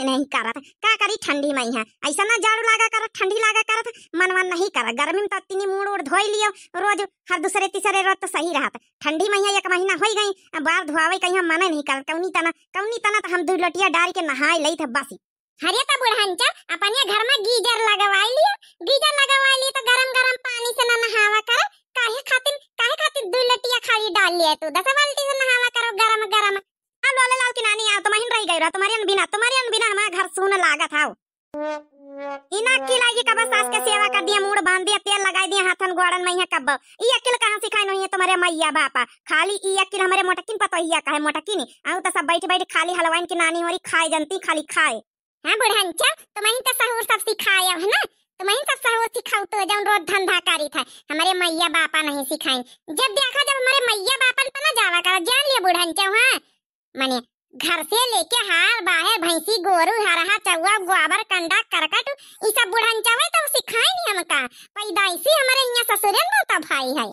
नहीं करत, का करी ठंडी में है ऐसा ना झाड़ू लगा कर ठंडी लगा करत मन नहीं कर। गर्मी में तो इतनी मूड उड़ धोई लियो रोज हर दूसरे तीसरे रोज तो सही रहत। ठंडी में एक महीना हो गई बार धोआवे कहीं मन नहीं कर। कौनी तना तो हम 2 लोटिया डाल के नहाए लई थे बस। हरे तो बुढ़ानचा अपने घर में गीजर लगवा लियो, गीजर लगवा लिए तो गरम गरम पानी से ना नहावा कर। काहे खातिर 2 लोटिया खाली डाल लिए तू 10 बाल्टी से नहावा करो गरम गरम। अब लोले लाल की नानी आओ तो महिन रह गई रहा तुम्हारे बिना हमारा घर सून लागत हाउ। इना की लागी कब सास के सेवा कर दिया मूड बांध दिया तेल लगा दिया हाथन गोड़न में कब ई अकिल कहां सिखाई नहीं है तुम्हारे मैया बापा। खाली ई अकिल हमारे मोटकिन पतोहिया कहे मोटकिन आऊ तो सब बैठ खाली हलवाइन की नानी होरी खाए जनती खाली खाए। हां बुढ़ानचा तुम्हें तो सहूर सब सिखाया है ना, तुम्हें सब सहूर सिखाऊ तो जब रोज धंधा करी था हमारे मैया बापा नहीं सिखाई। जब देखा जब हमारे मैया बापा तो ना जावा कर जान लिया बुढ़ानचा। हां माने घर से लेके हार बाहर भैंसी गोरू हरहा चौवा गोबर कंडा करकट ई सब बुढ़ानचा है तो सिखाई नहीं हमका। पैदाइशी हमारे यहाँ ससुरे में तो भाई है।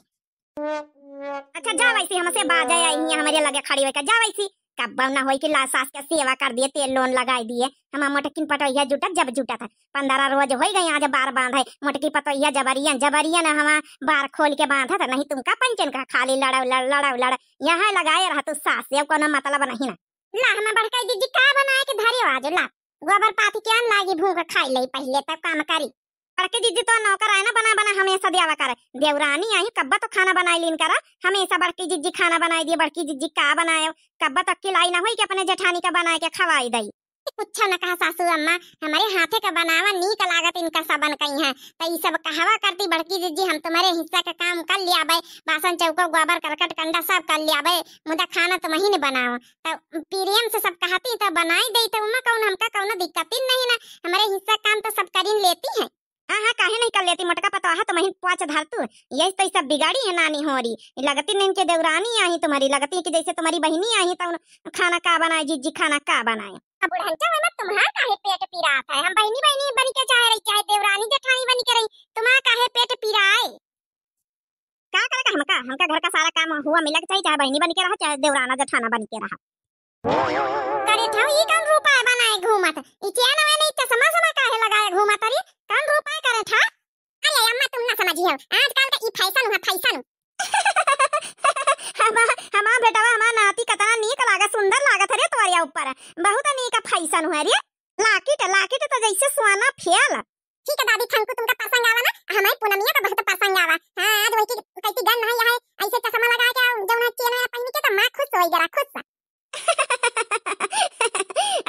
अच्छा जा वैसी हमसे बाजा आई हमारे लगे खड़ी होकर जा वैसी कब ना होई कि सास के सेवा कर दिए तेल लोन लगाई दिए। हम मोटकिन पटोहिया जुटत जब जुटत है 15 रोज हो गई आज बार बांध है मोटकी पटोहिया जबरियन हम बार खोल के बांधा था नहीं तुमका पंचन का खाली लड़ा यहाँ लगाए रहा तू सास से कोनो मतलब नहीं ना। ला हम बड़का दीदी का बनाए के धरे आज ला गोबर पाती के अन लागी भूख खाई ले पहले तब काम करी। बड़के दीदी तो नौकर आए ना बना हमेशा देवा करे देवरानी आई कब्बा तो खाना बनाई लीन करा हमेशा बड़की जीजी खाना बनाई दिए। बड़की जीजी का बनाए कब्बा तक की लाई ना हुई कि अपने जेठानी का बनाए के खवाई दई। कुछ न कहा सासू अम्मा हमारे हाथे का बनावा नीक लागत इनका सबन कहीं है तो ये सब कहवा करती बड़की जीजी हम तुम्हारे हिस्सा का काम कर लिया बे बासन चौको गोबर करकट कंडा सब कर लिया बे मुदा खाना तुम ही ने बनाओ तो प्रियम से सब कहती तो बनाई दई तो उमा कौन हमका कौन दिक्कत नहीं ना हमारे हिस्सा काम तो सब करीन लेती है। हाँ काहे नहीं कर लेती मोटका पतो है तुम्हें पाँच धार तू यही तो सब बिगाड़ी है नानी हो रही लगती नहीं के देवरानी आई तुम्हारी लगती कि जैसे तुम्हारी बहनी आई तो खाना का बनाए जीजी खाना का बनाए। अब बुढ़ानचा में तुम्हारा काहे पेट पीरा आता है हम बहनी बन के चाहे रही चाहे देवरानी जेठानी बन के रही तुम्हारा काहे पेट पीरा है। क्या करेगा हमका घर का सारा काम हुआ मिला चाहिए चाहे बहनी बन के रहा चाहे देवराना जेठाना बन के रहा। करे था ये कौन रूपा बनाए घूमत ई चैन में नहीं चश्मा काहे लगाए घूमत रे कौन रूपा करे था। अरे अम्मा तुम ना समझियो आजकल का ई फैशन हुआ फैशन। हमा बेटावा हमा नाती कतना नीक लागत सुंदर लागत रे तोरिया ऊपर बहुत नीक फैशन हुआ रे लाकिट तो जैसे सुहाना फेल। ठीक है दादी थंकू तुमका पसंद आवा ना हमारी पूनमिया का बहुत पसंद आवा। हां आज वही कैसी गन नहीं है ऐसे चश्मा लगा के जौना चेन में पहन के तो मां खुश होई जरा खुश।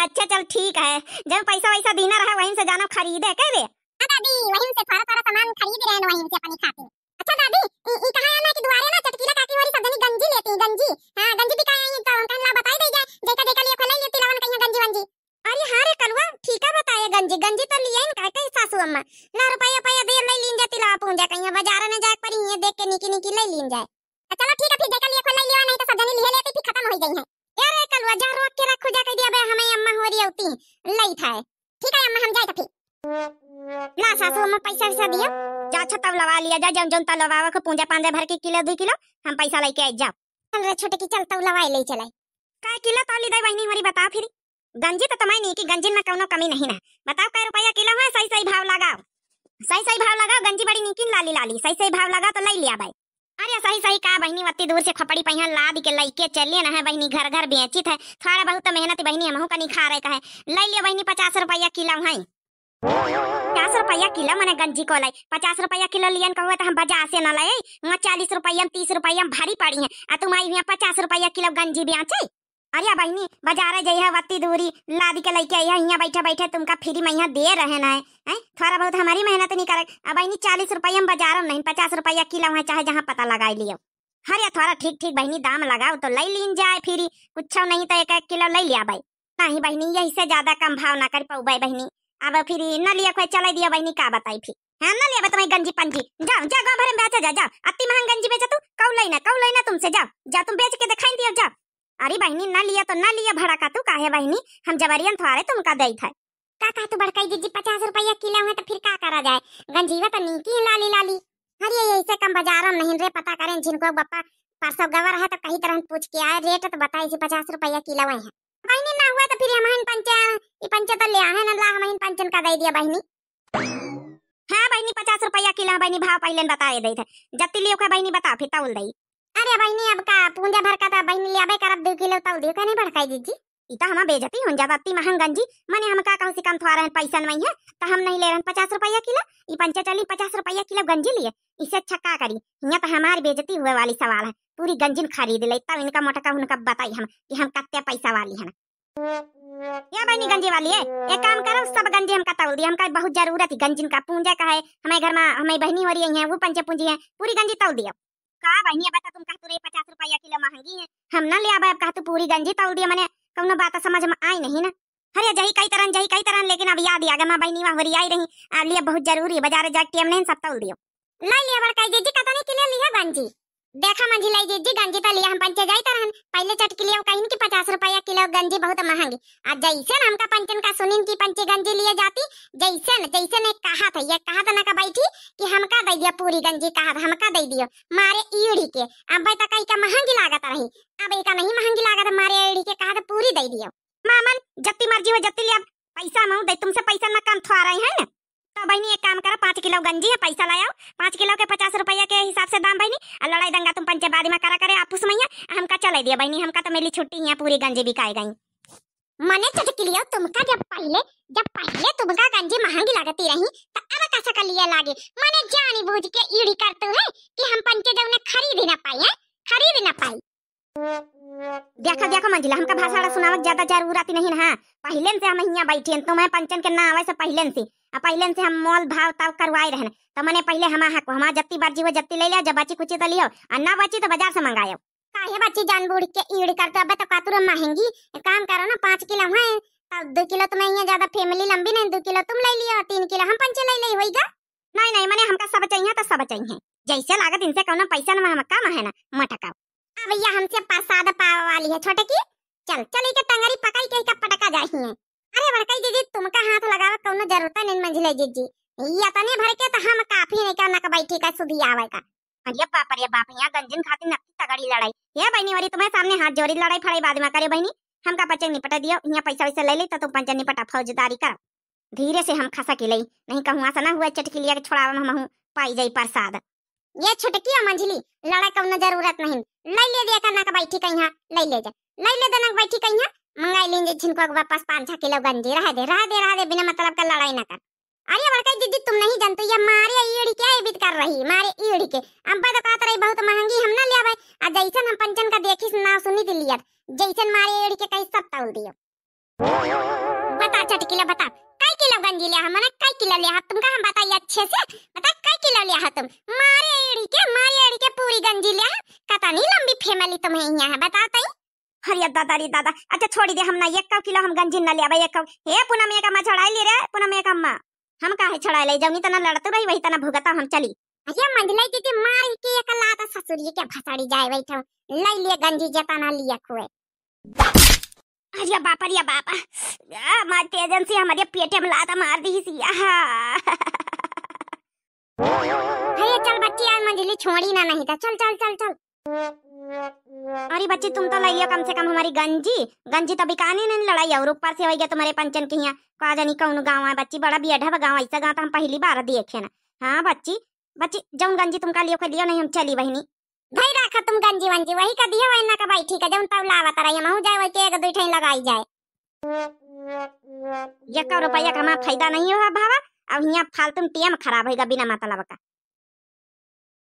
अच्छा चल ठीक है जब पैसा वैसा देना रहा वहीं से जाना खरीदे के रे। दादी वहीं से सारा सामान खरीद रहे हैं वहीं से अपनी खातिर। अच्छा दादी ई कहां आना कि द्वारे ना चटकीला काकी वाली सब जनी गंजी लेती गंजी। हां गंजी भी काहे आई तो कहला बताई दे जाए जेका लिए खोलाई लेती लवन कहीं गंजी वंजी। अरे हां रे कलवा ठीक है बताए गंजी तो लिए इन काहे सासू अम्मा ना रुपया दे ले लीन जाती ला पूंजा कहीं बाजार में जाके पड़ी है देख के निकी ले लीन जाए। चलो ठीक है फिर जेका लिए खोलाई लिया नहीं तो सब जनी ले लेती फिर खत्म हो गई है। अरे कलवा जा रोक के रखो जा कह दिया बे हमें अम्मा हो रही होती लई था। ठीक है अम्मा हम जाए तो फिर ला सासू अम्मा पैसा दियो जा अच्छा तब लवा लिया जा जौन तब लवावा को पूंजा पांजा भर के किलो 2 किलो हम पैसा लेके आ जाओ। चल रे छोटे की चल तब लवाई ले चलाई का किलो तो ली दे बहनी हमारी बता फिर गंजी तो तुम्हारी नहीं की गंजी में कोनो कमी नहीं ना बताओ कै रुपया किलो है सही भाव लगाओ गंजी बड़ी निकिन लाली सही भाव लगा तो ले लिया भाई। अरे सही का बहनी वत्ती दूर से खपड़ी पहिया लाद के लइके चलिए ना है बहनी घर बेचित है थोड़ा बहुत मेहनत बहनी हमहू कनी खा रहे का है ले लियो बहनी 50 रुपया किलो है 50 रुपया किलो मैंने गंजी को लाई 50 रुपया किलो लियन कहूँ तो हम बाजार से न लाए वहाँ 40 रुपया 30 रुपया भारी पड़ी है आ तुम आई यहाँ 50 रुपया किलो गंजी बेचे। अरे बहनी बाजार जइहा वत्ती दूरी लादी के लइके आइहा यहाँ बैठे तुमका फ्री में यहाँ दे रहे ना है थोड़ा बहुत हमारी मेहनत नहीं करे। अब बहनी 40 रुपया में बाजारों नहीं 50 रुपया किलो है चाहे जहाँ पता लगा लियो। हरे थोड़ा ठीक बहनी दाम लगाओ तो ले लीन जाए फिर कुछ नहीं तो 1 किलो ले लिया भाई नहीं बहनी यही से ज्यादा कम भाव ना कर पाऊ बहनी। अब फिर न लिया कोई चला दिया बहनी का बताई फिर हाँ न लिया तुम्हें गंजी पंजी जाओ गाँव भर में बेचा जाओ अति महंग गंजी बेचा तू कौ लेना तुमसे जाओ तुम बेच के दिखाई दियो जाओ। अरे बहनी न लिया तो न लिया भड़ा का तू काहे बहनी हम जबरियन थोड़े तुमका दई था का तू बड़काई दीदी 50 रुपया किलो है तो फिर का करा जाए गंजीवा तो नीकी है लाली। अरे ऐसे कम बाजार में नहीं रे पता करें जिनको बप्पा 500 गवर है तो कहीं तरह पूछ के आए रेट तो बताए 50 रुपया किलो है बहनी ना हुआ तो फिर हम पंचे तो ले है ना ला हम पंचन का दे दिया बहनी। हाँ बहनी 50 रुपया किलो है बहनी, भाव पहले बताए दे थे जत्ती लियो का बहनी बता फिर तौल दई। अरे बहनी अब का पूंजा भर का था बहनी ले आबे करब 2 किलो तौल दियो का नहीं भड़काई दीजिए। इता हमा बेइज्जती हो जाता अति महंग गंजी माने हम का कहूं से कम थवा रहे पैसा नहीं है तो हम नहीं ले रहे 50 रुपया किलो। ई पंचे चली 50 रुपया किलो गंजी लिए, इससे अच्छा का करी। यहाँ तो हमारी बेइज्जती हुए वाली सवाल है, पूरी गंजिन खरीद ले तब इनका मोटका उनका बताई हम कि हम कितने पैसा वाली है। या बहनी गंजी वाली है, एक काम करो सब गंजी हमका तौल दिया, हमका बहुत जरूरत है गंजिन का, पूंजा का है हमारे घर में, हमारी बहनी हो रही है वो पंचे पूंजी है, पूरी गंजी तौल दिया। का बहनी अब तुम कहतु रे 50 रुपया किलो महंगी है, हम ना ले आबे, अब कहतु पूरी गंजी तौल दिया, मैंने कौनो बात समझ में आई नहीं ना। अरे जही कई तरह लेकिन अब याद आ गया मैं बहनी वहां हो आई रही आ लिए बहुत जरूरी है, बाजार जाके टाइम नहीं सब तौल दियो। ला लिया बड़काई जीजी कता नहीं किलो लिया गंजी। देखा मंझी लाई जीजी गंजी तो लिया हम पंचे जाई तरहन पहले चटकी लिया कहीं कि 50 रुपया किलो गंजी बहुत महंगी। आ जैसे न हमका पंचन का सुनिन की पंचे गंजी लिए जाती, जैसे ने कहा था ये कहा था ना का बैठी कि हमका दे दिया पूरी गंजी, कहा था हमका दे दियो मारे ईड़ी के। अब बता कई का महंगी लागत रही, अब एक नहीं महंगी लागत मारे ईड़ी के, कहा था पूरी दे दियो। मामन जत्ती मर्जी हो जत्ती लिया, पैसा मैं दे तुमसे पैसा ना कम थवा रही है ना। तो बहनी एक काम करो 5 किलो गंजी है पैसा लाओ, 5 किलो के 50 रुपया के हिसाब से दाम बहनी। लड़ाई दंगा तुम पंचे बाद में करा करे आपस में हमका चले दिया बहनी, हमका तो मेरी छुट्टी है पूरी गंजी बिकाई गई। मने चटकी लिया तुमका जब पहले तुमका गंजी महंगी लगती रही तो अब कैसा कर लिया लागे। मने जानी बूझ के ईड़ी करते है कि हम पंचे जब ने खरीद ना पाई है, खरीद ना पाई। देखो मंजिला हमका भाषा सुनावक ज्यादा जरूरत नहीं है, पहले से हम यहाँ बैठे हैं, तुम्हें पंचन के ना आवे से पहले से हम मोल भाव ताव करवाए रहे, तो मैंने पहले हमारा जत्ती बाजी वो जत्ती ले लिया, जब बची कुछ तो लियो और ना बची तो बाजार से मंगायो। काहे बच्ची जान बूढ़ के ईड़ करते अब तो कातुर महंगी। एक काम करो ना 5 किलो है तब 2 किलो तुम्हें यहाँ ज्यादा फैमिली लंबी नहीं, 2 किलो तुम ले लियो 3 किलो हम पंचे ले होईगा। नहीं मैंने हमका सब चाहिए तो सब चाहिए, जैसे लागत इनसे कौन पैसा ना हम काम है ना मटका। अब भैया हमसे प्रसाद पाव वाली है छोटे की, चल के टंगरी पकाई के का पटका जाही है। अरे बड़काई जीजी तुमका हाथ लगावे कौनो जरूरत नहीं मंझिले जीजी, ये तने भर के तो हम काफी नहीं करना का बैठी का सुधी आवे का। अरे बाप यहाँ गंजिन खाती नक्की तगड़ी लड़ाई ये बहनी वाली तुम्हें सामने हाथ जोड़ी लड़ाई फड़ाई बाद में करे बहनी, हमका पंचे निपटा दियो, यहाँ पैसा वैसा ले ली तो तुम पंचे निपटा फौजदारी कर धीरे से हम खसा के लई, नहीं कहूँ ऐसा ना हुआ चटकी लिया के छोड़ावा हम पाई जाई प्रसाद। ये छुटकी है मंझली लड़ाई कौनो जरूरत नहीं, ले ले दिया करना का बैठी कहीं ले ले जा, ले ले देना बैठी कहीं मंगाई लेंगे जिनको वापस 5-6 किलो गंजी रह दे बिना मतलब का लड़ाई ना कर। अरे बड़काई दीदी तुम नहीं जानते ये मारे ईड़ी क्या इबित कर रही, मारे ईड़ी के अब तो कहत रही बहुत महंगी हम ना ले आवे। आ जैसन हम पंचन का देखी ना सुनी दिलिया जैसन मारे ईड़ी के कई सब तौल दियो। बता चटकीला बता कई किलो गंजी लिया हमने, कई किलो लिया तुमका हम बताइए अच्छे से बता कई किलो लिया तुम मारे ईड़ी के पूरी गंजी लिया, कता नहीं लंबी फैमिली तुम्हें यहाँ है बताते। अरे दादा अच्छा छोड़ी दे, हम ना 1 किलो हम गंजी न ले आवे 1 हे पुनः में का चढ़ाई ले रे पुनः में का हम काहे छड़ा ले जवनी तना लड़ते रही वही तना भुगता हम चली। अरे मंडलाई दीदी मार के एक लात ससुरी के भसाड़ी जाए बैठो ले लिए गंजी जतना लिया खुए। अरे बापा मार तेजन से हमारे पेटे में लात मार दी सिया। अरे चल बच्ची आज मंडली छोड़ी ना नहीं था, चल। अरे बच्ची तुम तो लाइयो कम से कम हमारी गंजी तो बिकाने नहीं लड़ाई और ऊपर से होइगा तुम्हारे पंचन के यहाँ का जानी कौन गाँव है बच्ची, बड़ा बेढ़ा गाँव, ऐसा गाँव तो हम पहली बार देखे ना। हाँ बच्ची जौन गंजी तुमका लियो नहीं हम चली बहनी भाई रखा तुम गंजी वंजी वही का दिया वही ना का भाई ठीक है जौन तब लावत रही हम जाए वही के 1-2 ठेन लगाई जाए। 1 रुपया का हमारा फायदा नहीं होगा भावा, अब यहाँ फालतू टीएम खराब होगा बिना मतलब का।